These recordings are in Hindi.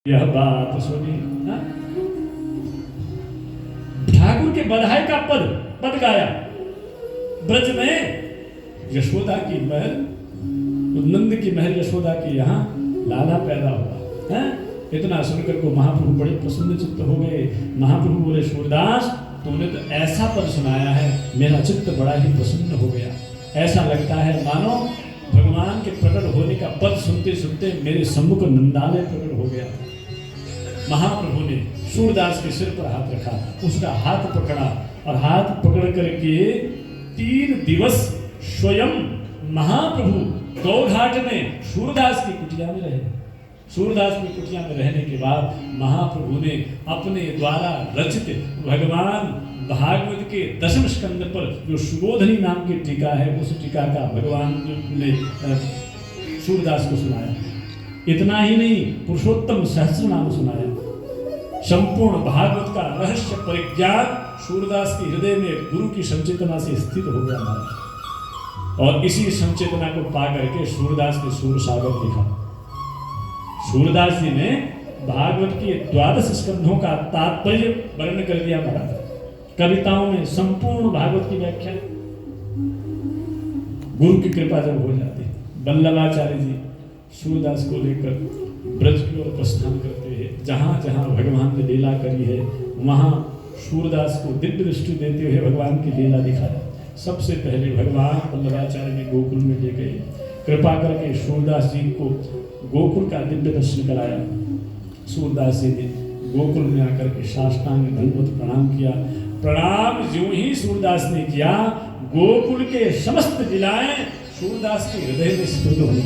यह बात सुनी। हाँ? ठाकुर के बधाई का पद गाया। ब्रज में यशोदा की महल, नंद की महल यशोदा की यहाँ लाला पैदा हुआ है। इतना सुनकर को महाप्रभु बड़े प्रसन्न चित्त हो गए। महाप्रभु बोले, सूरदास तूने तो ऐसा पद सुनाया है, मेरा चित्त बड़ा ही प्रसन्न हो गया। ऐसा लगता है मानो भगवान के प्रकट होने का पद सुनते सुनते मेरे सम्मुख नंदालय प्रकट हो गया। महाप्रभु ने सूरदास के सिर पर हाथ रखा, उसका हाथ पकड़ा और हाथ पकड़ करके 3 दिवस स्वयं महाप्रभु गौघाट में सूरदास की कुटिया में रहे। सूरदास की कुटिया में रहने के बाद महाप्रभु ने अपने द्वारा रचित भगवान भागवत के 10वें स्कंद पर जो सुबोधनी नाम की टीका है, उस टीका का भगवान ने सूरदास को सुनाया। इतना ही नहीं, पुरुषोत्तम सहस्र नाम सुनाया। संपूर्ण भागवत का रहस्य परिज्ञान सूरदास के हृदय में गुरु की संचेतना से स्थित हो गया महाराज। और इसी संचेतना को पा करके सूरदास ने सूर सागर लिखा। सूरदास जी ने भागवत के 12 स्कंधों का तात्पर्य वर्णन कर दिया महाराज। कविताओं में संपूर्ण भागवत की व्याख्या गुरु की कृपा जब हो जाती। वल्लभाचार्य जी सूरदास को लेकर ब्रज की ओर प्रस्थान करते हैं। जहाँ जहाँ भगवान ने लीला करी है, वहाँ सूरदास को दिव्य दृष्टि देते हुए भगवान की लीला दिखाया। सबसे पहले भगवान वल्लभाचार्य ने गोकुल में ले गए। कृपा करके सूरदास जी को गोकुल का दिव्य दर्शन कराया। सूरदास जी ने गोकुल में आकर के साष्टांग दंडवत प्रणाम किया। प्रणाम जो ही सूरदास ने किया, गोकुल के समस्त लीलाएं सूरदास के हृदय में स्फुरित हो गई।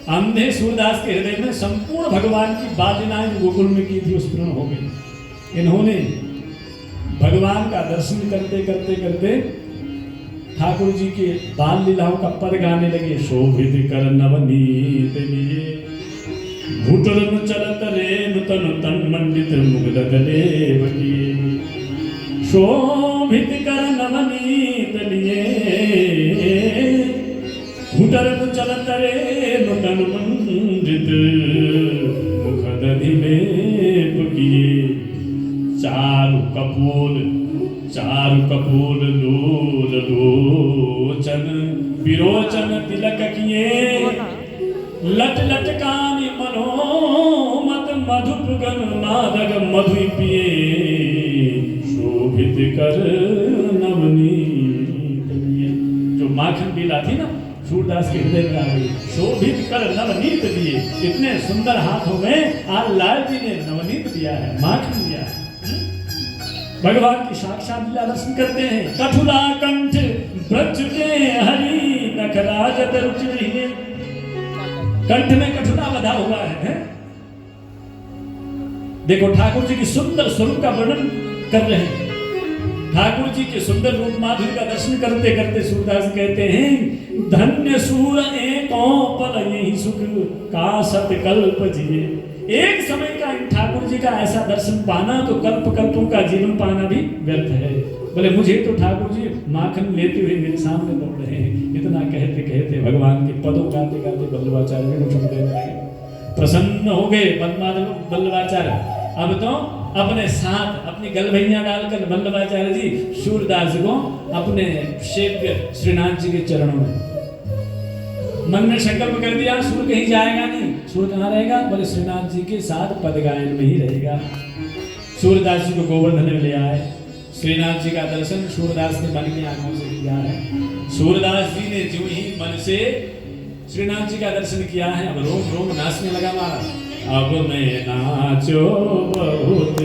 अंधे सूरदास के हृदय में संपूर्ण भगवान की बालिनाएं गोकुल में की थी, स्फुरण हो गई। इन्होंने भगवान का दर्शन करते करते करते ठाकुर जी के बाल लीलाओं का पद गाने लगे। शोभित कर नवनीत लिए घुटन चलत रे नुतन तन मंडित मुग्ध गलेव किए। शोभित कर नवनीत लिए घुटन चलत रे नुतन मंडित मुग्ध गलेव किए। चारु कपोल लोल लोचन विरोचन तिलक किए। लट लट कानि मनोमत मधुपुगन मादक मधु पिए। शोभित कर नवनीत दिए। जो माखन लीला थी ना, सूरदास के हृदय में आ गई। शोभित कर नवनीत दिए। इतने सुंदर हाथों में आज लाल जी ने नवनीत दिया है, माखन दिया है। भगवान की साक्षात लीला दर्शन करते हैं। कठुरा कंठ ब्रज के हरि नखराजत रुचि। कंठ में कठुरा बधा हुआ है। देखो ठाकुर जी की सुंदर स्वरूप का वर्णन कर रहे हैं। ठाकुर जी के सुंदर रूप माधुर्य का दर्शन करते करते सूरदास कहते हैं, धन्य सूर एको पल यही सुख का सतकल्प जिए। एक समय का इन ठाकुर जी का ऐसा दर्शन पाना तो कल्प कल्पों का जीवन पाना भी व्यर्थ है। बोले मुझे तो ठाकुर जी माखन लेते हुए मेरे सामने दौड़ रहे हैं। इतना कहते कहते भगवान के पदों गाते गाते वल्लभाचार्य को सुन देने लगे। प्रसन्न हो गए वल्लभाचार्य। अब तो अपने साथ अपनी गलभैया डालकर वल्लभाचार्य जी सूरदास को अपने सेव्य श्रीनाथ जी के चरणों में मन में संकल्प कर दिया, सूर कहीं जाएगा नहीं। सूर कहाँ रहेगा? बोले श्रीनाथ जी के साथ पद गायन में ही रहेगा। सूरदास जी को गोवर्धन में ले आए। श्रीनाथ जी का दर्शन सूरदास ने मन की आंखों से किया है। सूरदास जी ने जो ही मन से श्रीनाथ जी का दर्शन किया है, अब रोम रोम नाचने लगा। अब मैं नाचो बहुत